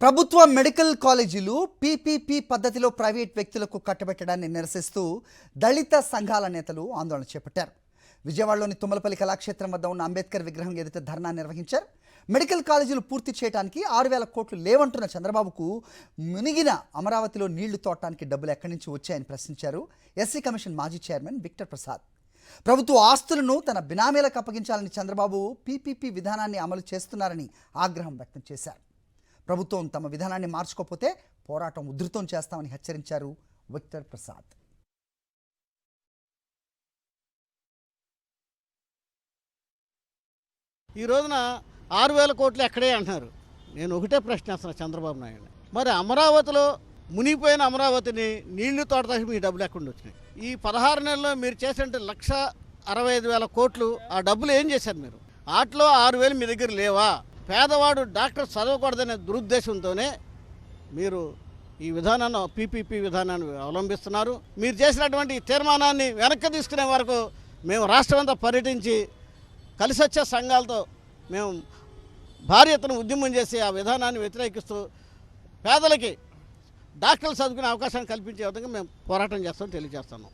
ప్రభుత్వ మెడికల్ కాలేజీలు పీపీపీ పద్ధతిలో ప్రైవేట్ వ్యక్తులకు కట్టబెట్టడాన్ని నిరసిస్తూ దళిత సంఘాల నేతలు ఆందోళన చేపట్టారు. విజయవాడలోని తుమ్మలపల్లి కళాక్షేత్రం వద్ద ఉన్న అంబేద్కర్ విగ్రహం ఎదుట ధర్నా నిర్వహించారు. మెడికల్ కాలేజీలు పూర్తి చేయడానికి 6,000 కోట్లు లేవంటున్న చంద్రబాబుకు మునిగిన అమరావతిలో నీళ్లు తోడటానికి డబ్బులు ఎక్కడి నుంచి వచ్చాయని ప్రశ్నించారు ఎస్సీ కమిషన్ మాజీ చైర్మన్ విక్టర్ ప్రసాద్. ప్రభుత్వ ఆస్తులను తన బినామీలకు అప్పగించాలని చంద్రబాబు పీపీపీ విధానాన్ని అమలు చేస్తున్నారని ఆగ్రహం వ్యక్తం చేశారు. ప్రభుత్వం తమ విధానాన్ని మార్చుకోకపోతే పోరాటం ఉధృతం చేస్తామని హెచ్చరించారు విక్టర్ ప్రసాద్. ఈ రోజున 6,000 కోట్లు ఎక్కడే అంటున్నారు. నేను ఒకటే ప్రశ్నిస్తున్నాను చంద్రబాబు నాయుడు, మరి అమరావతిలో మునిగిపోయిన అమరావతిని నీళ్లు తోడతానికి మీ డబ్బులు ఎక్కడ వచ్చినాయి? ఈ 16 నెలల్లో మీరు చేసినట్టు 1,65,000 కోట్లు, ఆ డబ్బులు ఏం చేశారు మీరు? వాటిలో 6,000 మీ దగ్గర లేవా? పేదవాడు డాక్టర్ చదవకూడదనే దురుద్దేశంతోనే మీరు ఈ విధానాన్ని పీపీపీ విధానాన్ని అవలంబిస్తున్నారు. మీరు చేసినటువంటి తీర్మానాన్ని వెనక్కి తీసుకునే వరకు మేము రాష్ట్రమంతా పర్యటించి కలిసి వచ్చే సంఘాలతో మేము భారీ ఎత్తున ఉద్యమం చేసి ఆ విధానాన్ని వ్యతిరేకిస్తూ పేదలకి డాక్టర్లు చదువుకునే అవకాశాన్ని కల్పించే విధంగా మేము పోరాటం చేస్తామని తెలియజేస్తున్నాం.